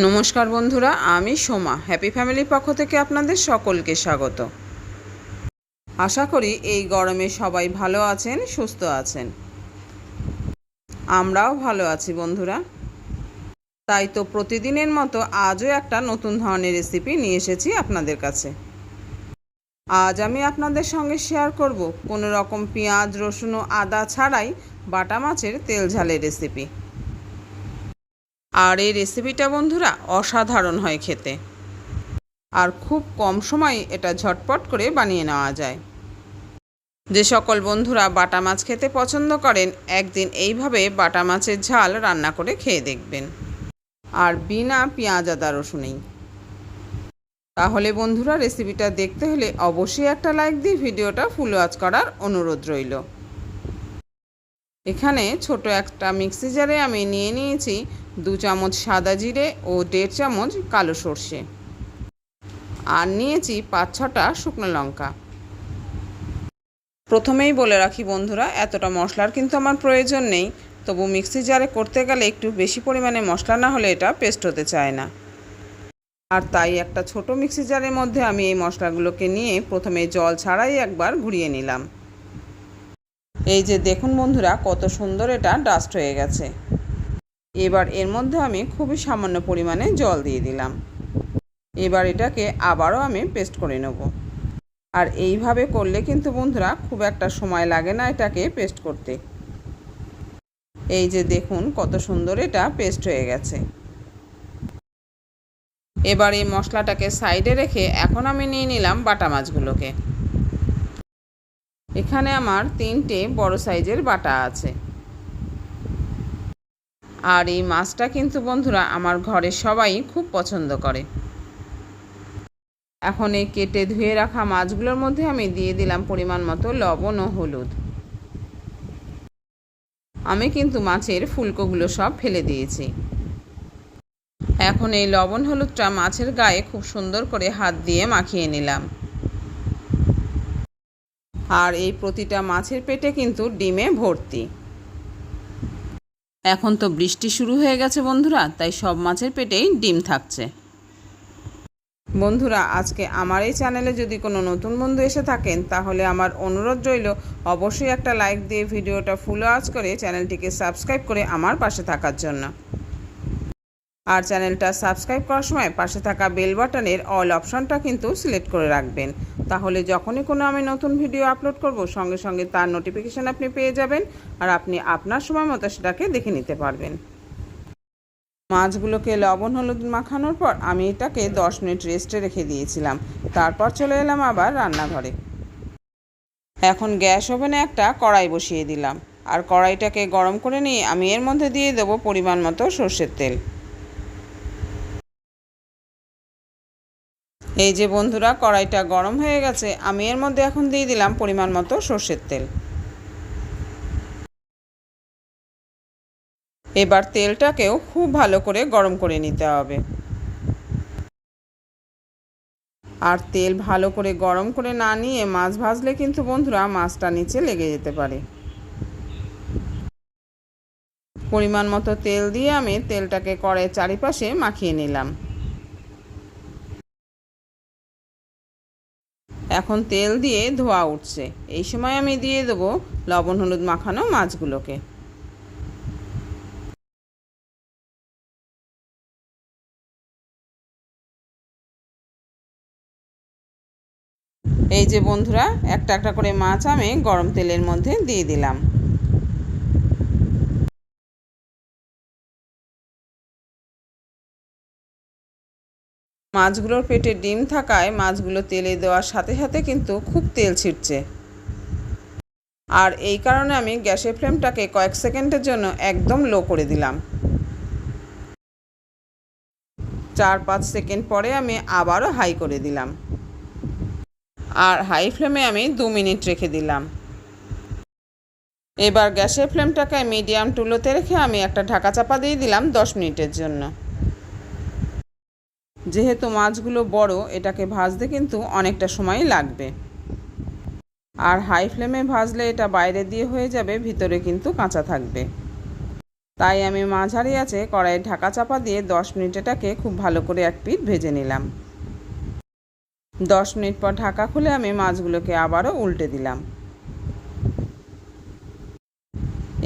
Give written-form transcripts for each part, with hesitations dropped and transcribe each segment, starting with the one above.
নমস্কার বন্ধুরা, আমি সোমা হ্যাপি ফ্যামিলির পক্ষ থেকে আপনাদের সকলকে স্বাগত। আশা করি এই গরমে সবাই ভালো আছেন, সুস্থ আছেন। আমরাও ভালো আছি বন্ধুরা। তাই তো প্রতিদিনের মতো আজও একটা নতুন ধরনের রেসিপি নিয়ে এসেছি আপনাদের কাছে। আজ আমি আপনাদের সঙ্গে শেয়ার করব কোনো রকম পেঁয়াজ, রসুন ও আদা ছাড়াই বাটা মাছের তেল ঝালের রেসিপি। আর এই রেসিপিটা বন্ধুরা অসাধারণ হয় খেতে, আর খুব কম সময়ে এটা ঝটপট করে বানিয়ে নেওয়া যায়। যে সকল বন্ধুরা বাটা মাছ খেতে পছন্দ করেন, একদিন এইভাবে বাটা মাছের ঝাল রান্না করে খেয়ে দেখবেন, আর বিনা পেঁয়াজ আদা রসুনেই। তাহলে বন্ধুরা রেসিপিটা দেখতে হলে অবশ্যই একটা লাইক দিয়ে ভিডিওটা ফুল ওয়াচ করার অনুরোধ রইল। এখানে ছোট একটা মিক্সি জারে আমি নিয়ে নিয়েছি 2 চামচ সাদা জিরে ও 1.5 চামচ কালো সর্ষে, আর নিয়েছি 5-6টা শুকনো লঙ্কা। প্রথমেই বলে রাখি বন্ধুরা, এতটা মশলার কিন্তু আমার প্রয়োজন নেই, তবু মিক্সি জারে করতে গেলে একটু বেশি পরিমাণে মশলা না হলে এটা পেস্ট হতে চায় না। আর তাই একটা ছোট মিক্সি জারের মধ্যে আমি এই মশলাগুলোকে নিয়ে প্রথমে জল ছাড়াই একবার ঘুরিয়ে নিলাম। এই যে দেখুন বন্ধুরা, কত সুন্দর এটা ডাস্ট হয়ে গেছে। এবার এর মধ্যে আমি খুবই সামান্য পরিমাণে জল দিয়ে দিলাম। এবার এটাকে আবারও আমি পেস্ট করে নেব। আর এইভাবে করলে কিন্তু বন্ধুরা খুব একটা সময় লাগে না এটাকে পেস্ট করতে। এই যে দেখুন কত সুন্দর এটা পেস্ট হয়ে গেছে। এবার এই মশলাটাকে সাইডে রেখে এখন আমি নিয়ে নিলাম বাটা মাছগুলোকে। এখানে আমার 3টে বড় সাইজের বাটা আছে। আর এই মাছটা কিন্তু বন্ধুরা আমার ঘরে সবাই খুব পছন্দ করে। এখন এই কেটে ধুয়ে রাখা মাছগুলোর মধ্যে আমি দিয়ে দিলাম পরিমাণ মতো লবণ ও হলুদ। আমি কিন্তু মাছের ফুলকোগুলো সব ফেলে দিয়েছি। এখন এই লবণ হলুদটা মাছের গায়ে খুব সুন্দর করে হাত দিয়ে মাখিয়ে নিলাম। আর এই প্রতিটা মাছের পেটে কিন্তু ডিমে ভর্তি। এখন তো বৃষ্টি শুরু হয়ে গেছে বন্ধুরা, তাই সব মাছের পেটেই ডিম থাকছে। বন্ধুরা, আজকে আমার এই চ্যানেলে যদি কোনো নতুন বন্ধু এসে থাকেন, তাহলে আমার অনুরোধ রইল অবশ্যই একটা লাইক দিয়ে ভিডিওটা ফুল ওয়াচ করে চ্যানেলটিকে সাবস্ক্রাইব করে আমার পাশে থাকার জন্য। আর চ্যানেলটা সাবস্ক্রাইব করার সময় পাশে থাকা বেল বাটনের অল অপশনটা কিন্তু সিলেক্ট করে রাখবেন। তাহলে যখনই কোনো আমি নতুন ভিডিও আপলোড করব, সঙ্গে সঙ্গে তার নোটিফিকেশান আপনি পেয়ে যাবেন, আর আপনি আপনার সময় মতো সেটাকে দেখে নিতে পারবেন। মাছগুলোকে লবণ হলুদ মাখানোর পর আমি এটাকে 10 মিনিট রেস্টে রেখে দিয়েছিলাম। তারপর চলে এলাম আবার রান্নাঘরে। এখন গ্যাস ওভেনে একটা কড়াই বসিয়ে দিলাম, আর কড়াইটাকে গরম করে নিয়ে আমি এর মধ্যে দিয়ে দেবো পরিমাণ মতো সর্ষের তেল। এই যে বন্ধুরা, কড়াইটা গরম হয়ে গেছে, আমি এর মধ্যে এখন দিয়ে দিলাম পরিমাণ মতো সর্ষের তেল। এবার তেলটাকেও খুব ভালো করে গরম করে নিতে হবে। আর তেল ভালো করে গরম করে না নিয়ে মাছ ভাজলে কিন্তু বন্ধুরা মাছটা নিচে লেগে যেতে পারে। পরিমাণ মতো তেল দিয়ে আমি তেলটাকে কড়াইয়ের চারিপাশে মাখিয়ে নিলাম। এখন তেল দিয়ে ধোয়া উঠছে, এই সময় আমি দিয়ে দেবো লবণ হলুদ মাখানো মাছগুলোকে। এই যে বন্ধুরা, একটা একটা করে মাছ আমি গরম তেলের মধ্যে দিয়ে দিলাম। মাছগুলোর পেটে ডিম থাকায় মাছগুলো তেলে দেওয়ার সাথে সাথে কিন্তু খুব তেল ছিটছে। আর এই কারণে আমি গ্যাসের ফ্লেমটাকে কয়েক সেকেন্ডের জন্য একদম লো করে দিলাম। 4-5 সেকেন্ড পরে আমি আবারও হাই করে দিলাম, আর হাই ফ্লেমে আমি 2 মিনিট রেখে দিলাম। এবার গ্যাসের ফ্লেমটাকে মিডিয়াম টু লোতে রেখে আমি একটা ঢাকা চাপা দিয়ে দিলাম 10 মিনিটের জন্য। যেহেতু মাছগুলো বড়, এটাকে ভাজতে কিন্তু অনেকটা সময় লাগবে। আর হাই ফ্লেমে ভাজলে এটা বাইরে দিয়ে হয়ে যাবে, ভিতরে কিন্তু কাঁচা থাকবে। তাই আমি মাঝারি আঁচে কড়াইয়ে ঢাকা চাপা দিয়ে 10 মিনিট এটাকে খুব ভালো করে এক পিঠ ভেজে নিলাম। 10 মিনিট পর ঢাকা খুলে আমি মাছগুলোকে আবারও উল্টে দিলাম।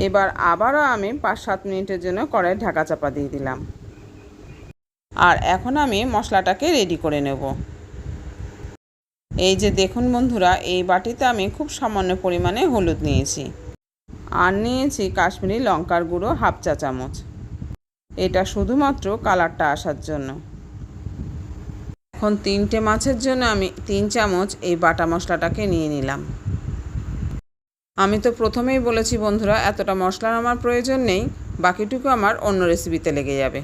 এবার আবারও আমি 5-7 মিনিটের জন্য কড়াইয়ে ঢাকা চাপা দিয়ে দিলাম। আর এখন আমি মশলাটাকে রেডি করে নেব। এই যে দেখুন বন্ধুরা, এই বাটিতে আমি খুব সামান্য পরিমাণে হলুদ নিয়েছি আর নিয়েছি কাশ্মীরি লঙ্কার গুঁড়ো 1/2 চা চামচ। এটা শুধুমাত্র কালারটা আসার জন্য। এখন 3টে মাছের জন্য আমি 3 চামচ এই বাটা মশলাটাকে নিয়ে নিলাম। আমি তো প্রথমেই বলেছি বন্ধুরা, এতটা মশলার আমার প্রয়োজন নেই, বাকিটুকু আমার অন্য রেসিপিতে লেগে যাবে।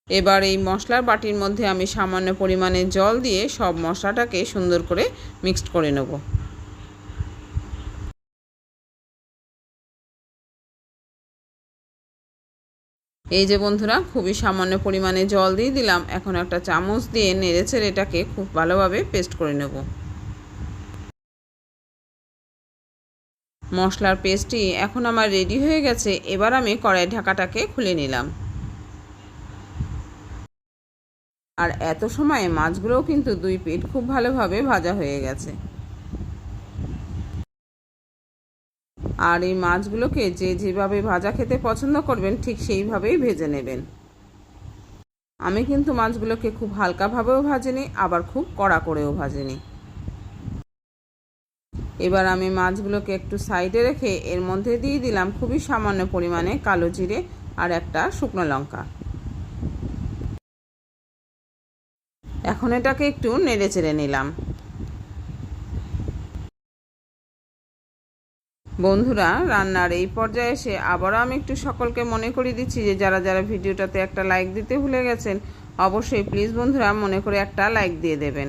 এবার এই মশলার বাটির মধ্যে আমি সামান্য পরিমাণে জল দিয়ে সব মশলাটাকে সুন্দর করে মিক্সড করে নেব। এই যে বন্ধুরা, খুবই সামান্য পরিমাণে জল দিয়ে দিলাম। এখন একটা চামচ দিয়ে নেড়েচেড়ে এটাকে খুব ভালোভাবে পেস্ট করে নেব। মশলার পেস্টটি এখন আমার রেডি হয়ে গেছে। এবার আমি কড়াই ঢাকাটাকে খুলে নিলাম। আর এত সময়ে মাছগুলোও কিন্তু 2 পিঠ খুব ভালোভাবে ভাজা হয়ে গেছে। আর এই মাছগুলোকে যে যেভাবে ভাজা খেতে পছন্দ করবেন ঠিক সেইভাবেই ভেজে নেবেন। আমি কিন্তু মাছগুলোকে খুব হালকাভাবেও ভাজিনি, আবার খুব কড়া করেও ভাজিনি। এবার আমি মাছগুলোকে একটু সাইডে রেখে এর মধ্যে দিয়ে দিলাম খুবই সামান্য পরিমাণে কালো জিরে আর একটা শুকনো লঙ্কা। এখন এটাকে একটু নেড়ে চেড়ে নিলাম। বন্ধুরা, রান্নার এই পর্যায়ে এসে আবারও আমি একটু সকলকে মনে করিয়ে দিচ্ছি যে যারা যারা ভিডিওটাতে একটা লাইক দিতে ভুলে গেছেন, অবশ্যই প্লিজ বন্ধুরা মনে করে একটা লাইক দিয়ে দেবেন।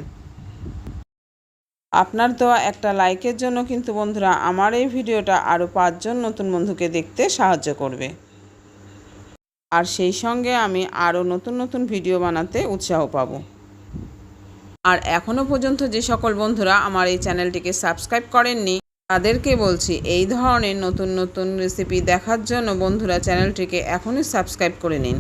আপনার দেওয়া একটা লাইকের জন্য কিন্তু বন্ধুরা আমার এই ভিডিওটা আরও 5 জন নতুন বন্ধুকে দেখতে সাহায্য করবে। আর সেই সঙ্গে আমি আরও নতুন নতুন ভিডিও বানাতে উৎসাহ পাব। আর এখনও পর্যন্ত যে সকল বন্ধুরা আমার এই চ্যানেলটিকে সাবস্ক্রাইব করেননি তাদেরকে বলছি, এই ধরনের নতুন নতুন রেসিপি দেখার জন্য বন্ধুরা চ্যানেলটিকে এখনই সাবস্ক্রাইব করে নিন।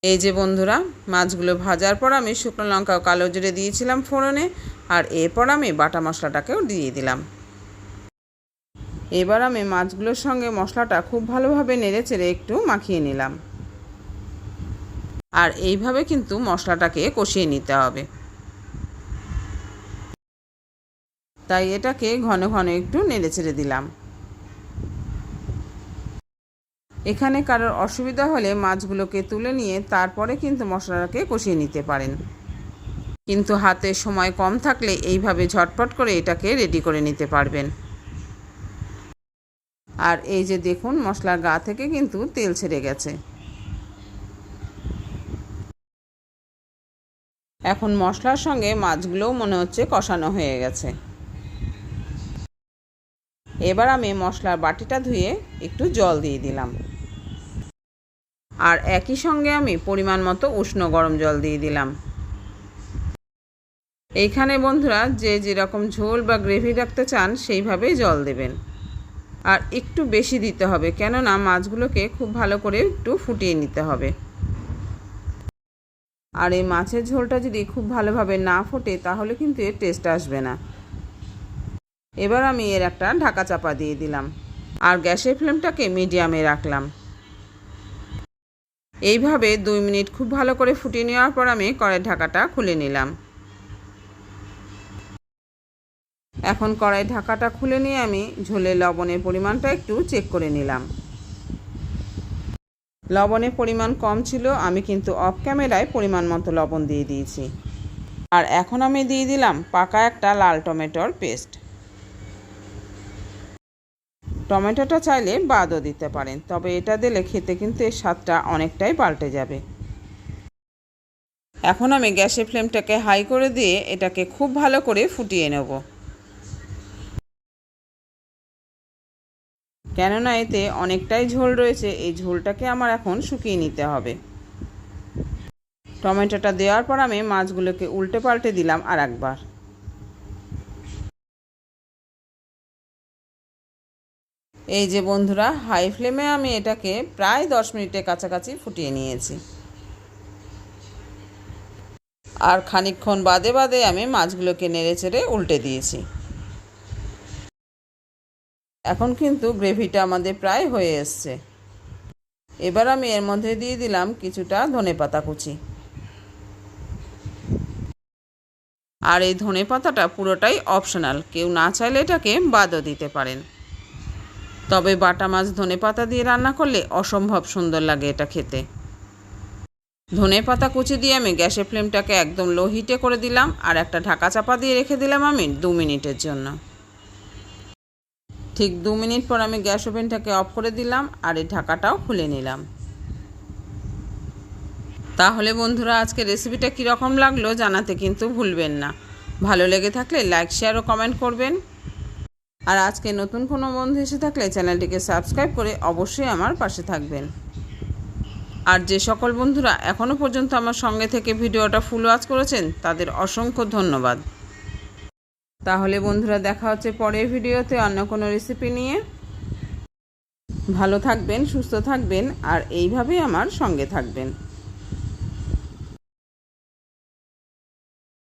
এই যে বন্ধুরা, মাছগুলো ভাজার পর আমি শুকনো লঙ্কা ও কালো জিরে দিয়েছিলাম ফোড়নে, আর এরপর আমি বাটা মশলাটাকেও দিয়ে দিলাম। এবার আমি মাছগুলোর সঙ্গে মশলাটা খুব ভালোভাবে নেড়েচেড়ে একটু মাখিয়ে নিলাম। আর এইভাবে কিন্তু মশলাটাকে কষিয়ে নিতে হবে। তাই এটাকে ঘন ঘন একটু নেড়েচেড়ে দিলাম। এখানে কারোর অসুবিধা হলে মাছগুলোকে তুলে নিয়ে তারপরে কিন্তু মশলাটাকে কষিয়ে নিতে পারেন, কিন্তু হাতে সময় কম থাকলে এইভাবে ঝটপট করে এটাকে রেডি করে নিতে পারবেন। আর এই যে দেখুন, মশলার গা থেকে কিন্তু তেল ছেড়ে গেছে। এখন মশলার সঙ্গে মাছগুলোও মনে হচ্ছে কষানো হয়ে গেছে। এবার আমি মশলার বাটিটা ধুয়ে একটু জল দিয়ে দিলাম। আর একই সঙ্গে আমি পরিমাণ মতো উষ্ণ গরম জল দিয়ে দিলাম। এইখানে বন্ধুরা যে যেরকম ঝোল বা গ্রেভি রাখতে চান সেইভাবেই জল দেবেন। আর একটু বেশি দিতে হবে, কেননা মাছগুলোকে খুব ভালো করে একটু ফুটিয়ে নিতে হবে। আর এই মাছের ঝোলটা যদি খুব ভালোভাবে না ফোটে তাহলে কিন্তু এর টেস্ট আসবে না। এবার আমি এর একটা ঢাকা চাপা দিয়ে দিলাম আর গ্যাসের ফ্লেমটাকে মিডিয়ামে রাখলাম। এইভাবে 2 মিনিট খুব ভালো করে ফুটিয়ে নেওয়ার পর আমি কড়াইয়ের ঢাকাটা খুলে নিলাম। এখন কড়াইয়ের ঢাকাটা খুলে নিয়ে আমি ঝোলে লবণের পরিমাণটা একটু চেক করে নিলাম। লবণের পরিমাণ কম ছিল, আমি কিন্তু অফ ক্যামেরায় পরিমাণ মতো লবণ দিয়ে দিয়েছি। আর এখন আমি দিয়ে দিলাম পাকা একটা লাল টমেটোর পেস্ট। টমেটোটা চাইলে বাদও দিতে পারেন, তবে এটা দিলে খেতে কিন্তু এর স্বাদটা অনেকটাই পাল্টে যাবে। এখন আমি গ্যাসের ফ্লেমটাকে হাই করে দিয়ে এটাকে খুব ভালো করে ফুটিয়ে নেব, কেননা এতে অনেকটাই ঝোল রয়েছে। এই ঝোলটাকে আমার এখন শুকিয়ে নিতে হবে। টমেটোটা দেওয়ার পর আমি মাছগুলোকে উল্টে পাল্টে দিলাম আর একবার। এই যে বন্ধুরা, হাই ফ্লেমে আমি এটাকে প্রায় 10 মিনিটের কাছাকাছি ফুটিয়ে নিয়েছি। আর খানিকক্ষণ বাদে বাদে আমি মাছগুলোকে নেড়ে চেড়ে উল্টে দিয়েছি। এখন কিন্তু গ্রেভিটা আমাদের প্রায় হয়ে এসছে। এবার আমি এর মধ্যে দিয়ে দিলাম কিছুটা ধনেপাতা কুচি। আর এই ধনেপাতাটা পুরোটাই অপশনাল, কেউ না চাইলে এটাকে বাদও দিতে পারেন। তবে বাটা মাছ ধনেপাতা দিয়ে রান্না করলে অসম্ভব সুন্দর লাগে এটা খেতে। ধনেপাতা কুচি দিয়ে আমি গ্যাসের ফ্লেমটাকে একদম লো হিটে করে দিলাম আর একটা ঢাকা চাপা দিয়ে রেখে দিলাম আমি 2 মিনিটের জন্য। ঠিক 2 মিনিট পর আমি গ্যাস ওভেনটাকে অফ করে দিলাম আর এই ঢাকাটাও খুলে নিলাম। তাহলে বন্ধুরা, আজকে রেসিপিটা কীরকম লাগলো জানাতে কিন্তু ভুলবেন না। ভালো লেগে থাকলে লাইক, শেয়ার ও কমেন্ট করবেন। আর আজকে নতুন কোনো বন্ধু এসে থাকলে চ্যানেলটিকে সাবস্ক্রাইব করে অবশ্যই আমার পাশে থাকবেন। আর যে সকল বন্ধুরা এখনও পর্যন্ত আমার সঙ্গে থেকে ভিডিওটা ফুল ওয়াচ করেছেন তাদের অসংখ্য ধন্যবাদ। তাহলে বন্ধুরা, দেখা হচ্ছে পরের ভিডিওতে অন্য কোনো রেসিপি নিয়ে। ভালো থাকবেন, সুস্থ থাকবেন আর এইভাবেই আমার সঙ্গে থাকবেন।